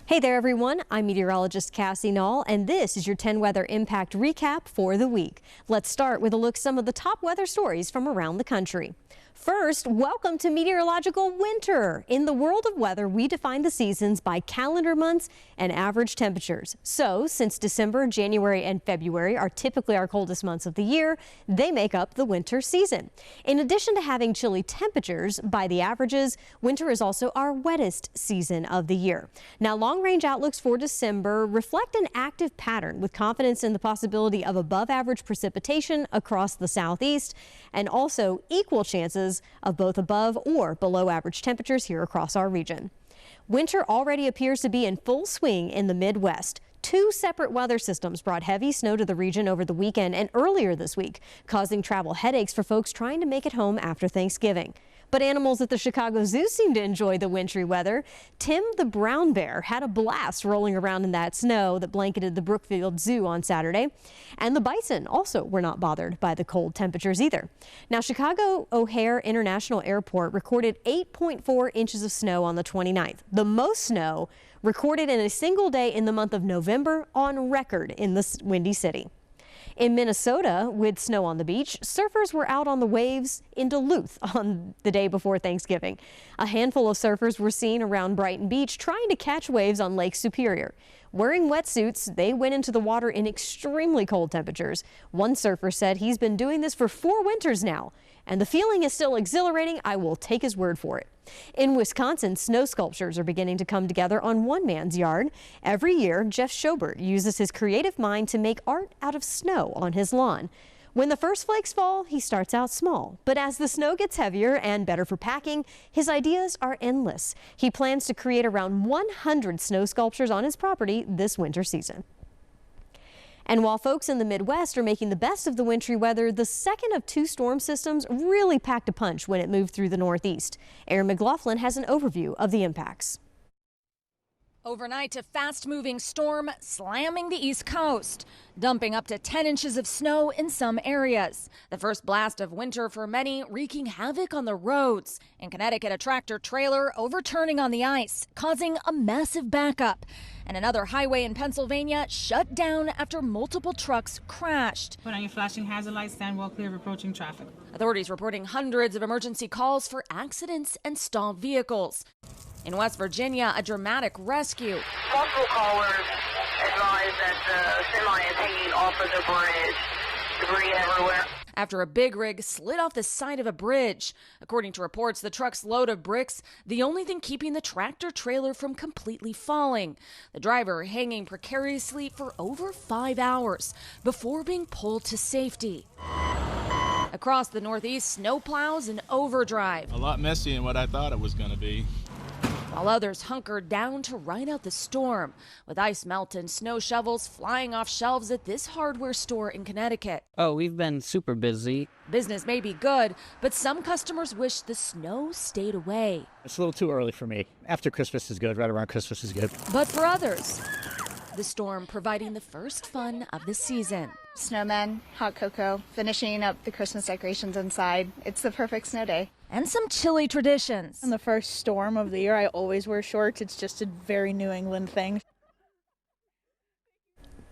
Hey there, everyone. I'm meteorologist Cassie Knoll, and this is your 10 Weather Impact Recap for the week. Let's start with a look at some of the top weather stories from around the country. First, welcome to meteorological winter. In the world of weather, we define the seasons by calendar months and average temperatures. So, since December, January, and February are typically our coldest months of the year, they make up the winter season. In addition to having chilly temperatures, by the averages, winter is also our wettest season of the year. Now, long-range outlooks for December reflect an active pattern with confidence in the possibility of above-average precipitation across the southeast and also equal chances of both above or below average temperatures here across our region. Winter already appears to be in full swing in the Midwest. Two separate weather systems brought heavy snow to the region over the weekend and earlier this week, causing travel headaches for folks trying to make it home after Thanksgiving. But animals at the Chicago Zoo seem to enjoy the wintry weather. Tim the brown bear had a blast rolling around in that snow that blanketed the Brookfield Zoo on Saturday. And the bison also were not bothered by the cold temperatures either. Now, Chicago O'Hare International Airport recorded 8.4 inches of snow on the 29th, the most snow recorded in a single day in the month of November on record in the Windy City. In Minnesota, with snow on the beach, surfers were out on the waves in Duluth on the day before Thanksgiving. A handful of surfers were seen around Brighton Beach trying to catch waves on Lake Superior. Wearing wetsuits, they went into the water in extremely cold temperatures. One surfer said he's been doing this for 4 winters now, and the feeling is still exhilarating. I will take his word for it. In Wisconsin, snow sculptures are beginning to come together on one man's yard. Every year, Jeff Schobert uses his creative mind to make art out of snow on his lawn. When the first flakes fall, he starts out small. But as the snow gets heavier and better for packing, his ideas are endless. He plans to create around 100 snow sculptures on his property this winter season. And while folks in the Midwest are making the best of the wintry weather, the second of 2 storm systems really packed a punch when it moved through the Northeast. Aaron McLaughlin has an overview of the impacts. Overnight, a fast-moving storm slamming the East Coast, dumping up to 10 inches of snow in some areas. The first blast of winter for many, wreaking havoc on the roads. In Connecticut, a tractor-trailer overturning on the ice, causing a massive backup. And another highway in Pennsylvania shut down after multiple trucks crashed. Put on your flashing hazard lights, stand well clear of approaching traffic. Authorities reporting hundreds of emergency calls for accidents and stalled vehicles. In West Virginia, a dramatic rescue. Multiple callers advise that the semi is hanging off of the bridge. Debris everywhere. After a big rig slid off the side of a bridge. According to reports, the truck's load of bricks, the only thing keeping the tractor trailer from completely falling. The driver hanging precariously for over 5 hours before being pulled to safety. Across the Northeast, snowplows in overdrive. A lot messier than what I thought it was going to be. While others hunkered down to ride out the storm, with ice melt and snow shovels flying off shelves at this hardware store in Connecticut. Oh, we've been super busy. Business may be good, but some customers wish the snow stayed away. It's a little too early for me. After Christmas is good, right around Christmas is good. But for others, the storm providing the first fun of the season. Snowmen, hot cocoa, finishing up the Christmas decorations inside. It's the perfect snow day. And some chilly traditions. In the first storm of the year, I always wear shorts. It's just a very New England thing.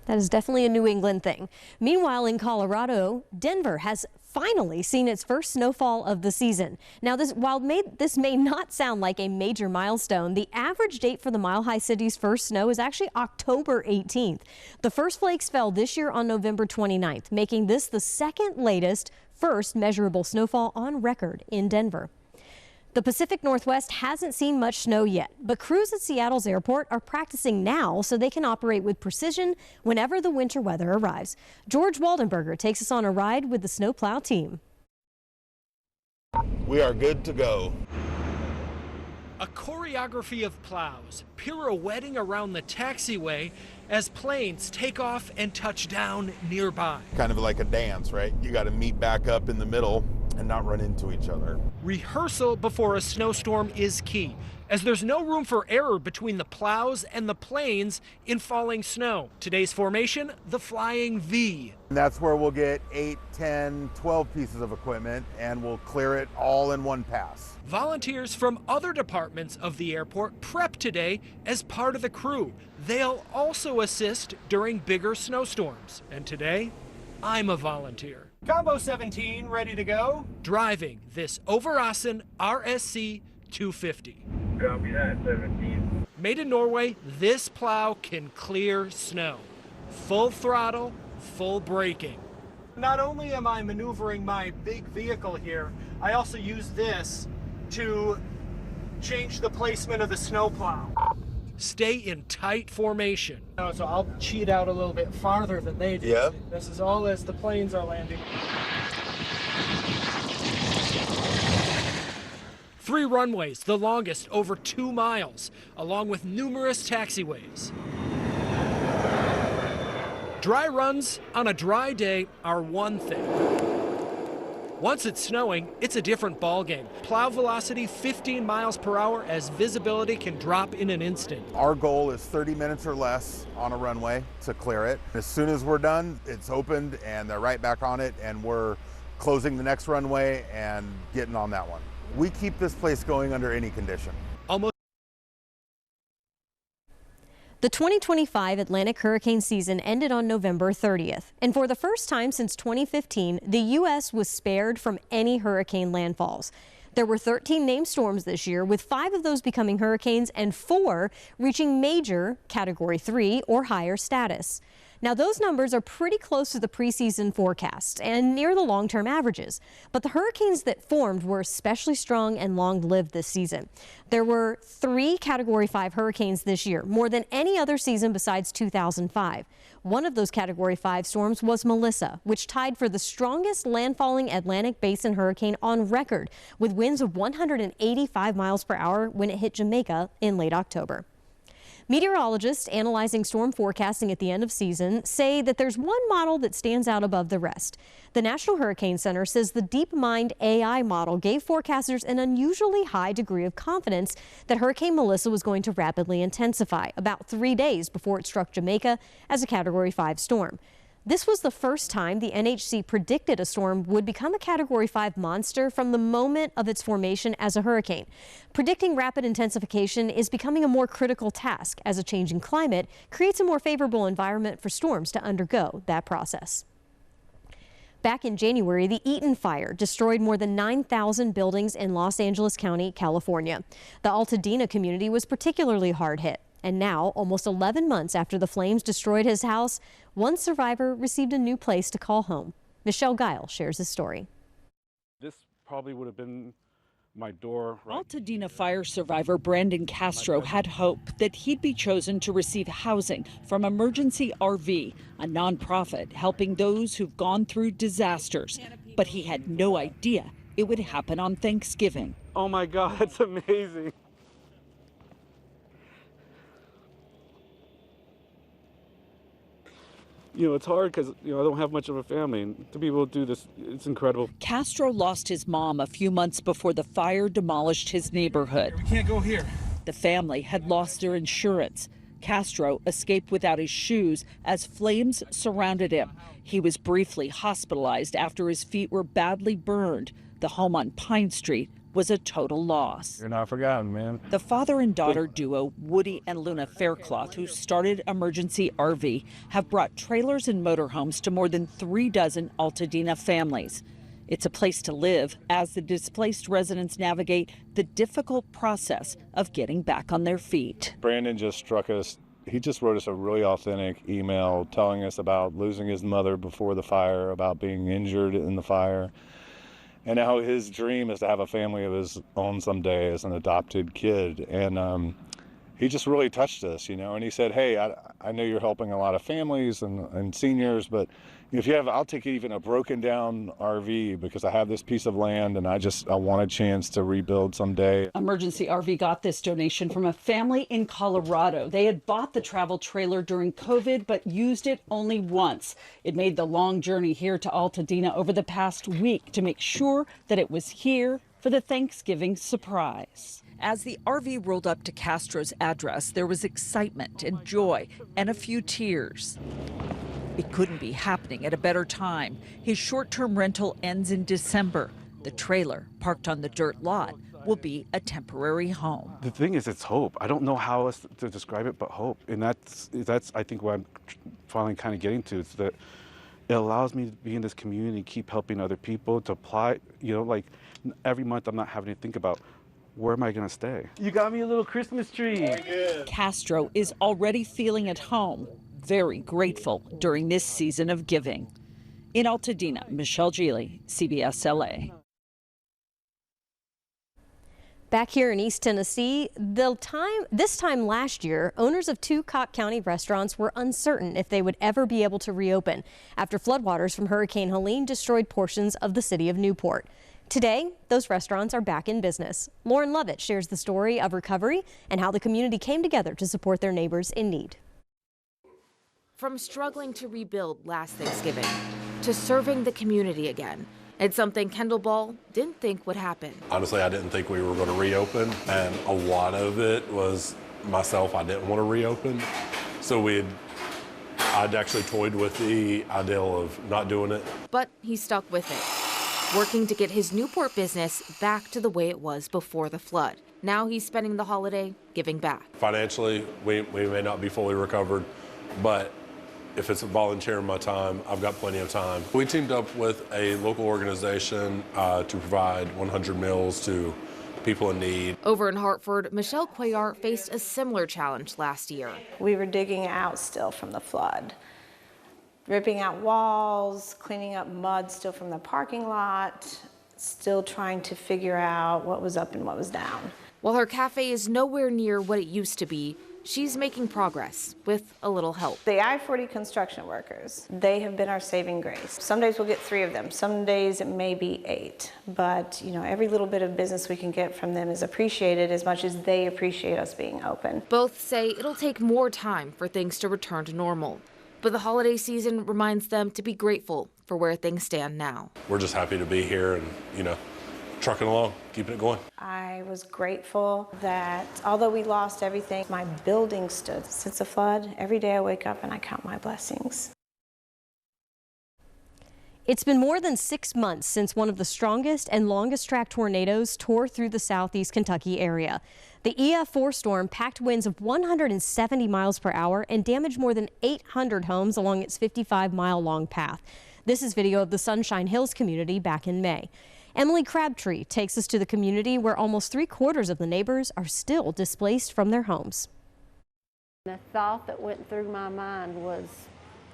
That is definitely a New England thing. Meanwhile, in Colorado, Denver has finally seen its first snowfall of the season. Now, while this may not sound like a major milestone, the average date for the Mile High City's first snow is actually October 18th. The first flakes fell this year on November 29th, making this the second latest first measurable snowfall on record in Denver. The Pacific Northwest hasn't seen much snow yet, but crews at Seattle's airport are practicing now so they can operate with precision whenever the winter weather arrives. George Waldenberger takes us on a ride with the snowplow team. We are good to go. A choreography of plows pirouetting around the taxiway as planes take off and touch down nearby. Kind of like a dance, right? You got to meet back up in the middle and not run into each other. Rehearsal before a snowstorm is key, as there's no room for error between the plows and the planes in falling snow. Today's formation, the Flying V. And that's where we'll get 8, 10, 12 pieces of equipment, and we'll clear it all in one pass. Volunteers from other departments of the airport prep today as part of the crew. They'll also assist during bigger snowstorms. And today, I'm a volunteer. Combo 17, ready to go. Driving this Overassen RSC 250. Copy that, 17. Made in Norway, this plow can clear snow. Full throttle, full braking. Not only am I maneuvering my big vehicle here, I also use this to change the placement of the snowplow. Stay in tight formation. So I'll cheat out a little bit farther than they do. Yep. This is all as the planes are landing. 3 runways, the longest over 2 miles, along with numerous taxiways. Dry runs on a dry day are one thing. Once it's snowing, it's a different ballgame. Plow velocity 15 miles per hour as visibility can drop in an instant. Our goal is 30 minutes or less on a runway to clear it. As soon as we're done, it's opened and they're right back on it, and we're closing the next runway and getting on that one. We keep this place going under any condition. The 2025 Atlantic hurricane season ended on November 30th, and for the first time since 2015, the U.S. was spared from any hurricane landfalls. There were 13 named storms this year, with 5 of those becoming hurricanes and 4 reaching major Category 3 or higher status. Now, those numbers are pretty close to the preseason forecast and near the long-term averages. But the hurricanes that formed were especially strong and long-lived this season. There were 3 Category 5 hurricanes this year, more than any other season besides 2005. One of those Category 5 storms was Melissa, which tied for the strongest landfalling Atlantic Basin hurricane on record, with winds of 185 miles per hour when it hit Jamaica in late October. Meteorologists analyzing storm forecasting at the end of season say that there's one model that stands out above the rest. The National Hurricane Center says the DeepMind AI model gave forecasters an unusually high degree of confidence that Hurricane Melissa was going to rapidly intensify about 3 days before it struck Jamaica as a Category 5 storm. This was the first time the NHC predicted a storm would become a Category 5 monster from the moment of its formation as a hurricane. Predicting rapid intensification is becoming a more critical task as a changing climate creates a more favorable environment for storms to undergo that process. Back in January, the Eaton fire destroyed more than 9,000 buildings in Los Angeles County, California. The Altadena community was particularly hard hit. And now, almost 11 months after the flames destroyed his house, one survivor received a new place to call home. Michelle Guile shares his story. This probably would have been my door. Altadena fire survivor Brandon Castro had hope that he'd be chosen to receive housing from Emergency RV, a nonprofit helping those who've gone through disasters. But he had no idea it would happen on Thanksgiving. Oh my God, that's amazing. You know, it's hard because, I don't have much of a family, and to be able to do this, it's incredible. Castro lost his mom a few months before the fire demolished his neighborhood. We can't go here. The family had lost their insurance. Castro escaped without his shoes as flames surrounded him. He was briefly hospitalized after his feet were badly burned. The home on Pine Street was a total loss. You're not forgotten, man. The father and daughter duo, Woody and Luna Faircloth, who started Emergency RV, have brought trailers and motorhomes to more than 3 dozen Altadena families. It's a place to live as the displaced residents navigate the difficult process of getting back on their feet. Brandon just struck us. He just wrote us a really authentic email telling us about losing his mother before the fire, about being injured in the fire, and how his dream is to have a family of his own someday as an adopted kid. And he just really touched us, and he said, hey, I know you're helping a lot of families and seniors, but if you have, I'll take even a broken down RV because I have this piece of land and I want a chance to rebuild someday. Emergency RV got this donation from a family in Colorado. They had bought the travel trailer during COVID, but used it only once. It made the long journey here to Altadena over the past week to make sure that it was here for the Thanksgiving surprise. As the RV rolled up to Castro's address, there was excitement and joy and a few tears. It couldn't be happening at a better time. His short-term rental ends in December. The trailer, parked on the dirt lot, will be a temporary home. The thing is, it's hope. I don't know how else to describe it but hope. And that's I think what I'm finally kind of getting to, is that it allows me to be in this community, keep helping other people, to apply, like every month I'm not having to think about, where am I going to stay? You got me a little Christmas tree. Castro is already feeling at home, very grateful during this season of giving. In Altadena, Michelle Geely, CBS LA. Back here in East Tennessee, this time last year, owners of 2 Cocke County restaurants were uncertain if they would ever be able to reopen after floodwaters from Hurricane Helene destroyed portions of the city of Newport. Today, those restaurants are back in business. Lauren Lovett shares the story of recovery and how the community came together to support their neighbors in need. From struggling to rebuild last Thanksgiving to serving the community again, it's something Kendall Ball didn't think would happen. Honestly, I didn't think we were going to reopen, and a lot of it was myself. I didn't want to reopen, so I'd actually toyed with the ideal of not doing it. But he stuck with it, working to get his Newport business back to the way it was before the flood. Now he's spending the holiday giving back. Financially, we may not be fully recovered, but if it's volunteering my time, I've got plenty of time. We teamed up with a local organization to provide 100 meals to people in need. Over in Hartford, Michelle Cuellar faced a similar challenge last year. We were digging out still from the flood, ripping out walls, cleaning up mud still from the parking lot, still trying to figure out what was up and what was down. While her cafe is nowhere near what it used to be, she's making progress with a little help. The I-40 construction workers, they have been our saving grace. Some days we'll get 3 of them. Some days it may be 8. But, every little bit of business we can get from them is appreciated as much as they appreciate us being open. Both say it'll take more time for things to return to normal. But the holiday season reminds them to be grateful for where things stand now. We're just happy to be here and, trucking along, keeping it going. I was grateful that although we lost everything, my building stood. Since the flood, every day I wake up and I count my blessings. It's been more than 6 months since one of the strongest and longest track tornadoes tore through the southeast Kentucky area. The EF4 storm packed winds of 170 miles per hour and damaged more than 800 homes along its 55-mile-long path. This is video of the Sunshine Hills community back in May. Emily Crabtree takes us to the community where almost 3/4 of the neighbors are still displaced from their homes. The thought that went through my mind was,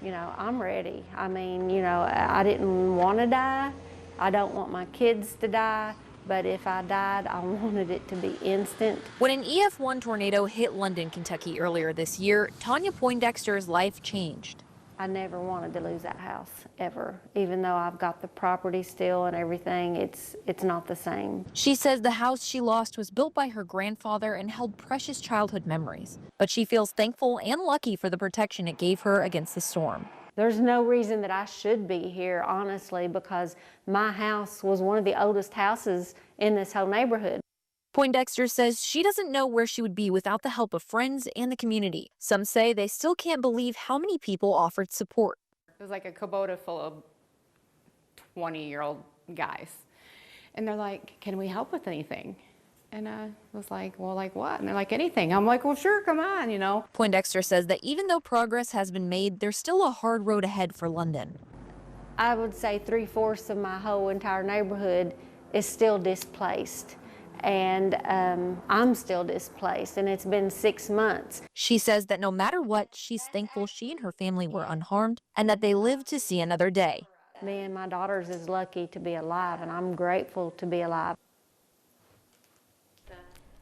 I'm ready. I mean, I didn't want to die. I don't want my kids to die. But if I died, I wanted it to be instant. When an EF1 tornado hit London, Kentucky earlier this year, Tanya Poindexter's life changed. I never wanted to lose that house, ever. Even though I've got the property still and everything, it's not the same. She says the house she lost was built by her grandfather and held precious childhood memories. But she feels thankful and lucky for the protection it gave her against the storm. There's no reason that I should be here, honestly, because my house was one of the oldest houses in this whole neighborhood. Poindexter says she doesn't know where she would be without the help of friends and the community. Some say they still can't believe how many people offered support. It was like a Kubota full of 20-year-old guys. And they're like, can we help with anything? And I was like, well, like what? And they're like, anything. I'm like, well, sure, come on, Poindexter says that even though progress has been made, there's still a hard road ahead for London. I would say 3/4 of my whole entire neighborhood is still displaced. And I'm still displaced, and it's been 6 months. She says that no matter what, she's thankful she and her family were unharmed and that they lived to see another day. Me and my daughters is lucky to be alive, and I'm grateful to be alive.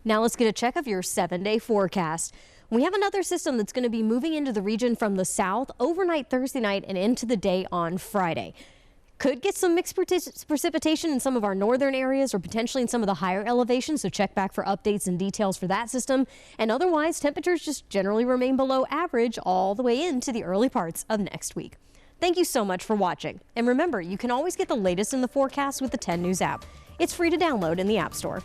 Now let's get a check of your 7-day forecast. We have another system that's going to be moving into the region from the south overnight Thursday night and into the day on Friday. Could get some mixed precipitation in some of our northern areas or potentially in some of the higher elevations, so check back for updates and details for that system. And otherwise, temperatures just generally remain below average all the way into the early parts of next week. Thank you so much for watching. And remember, you can always get the latest in the forecast with the 10 News app. It's free to download in the App Store.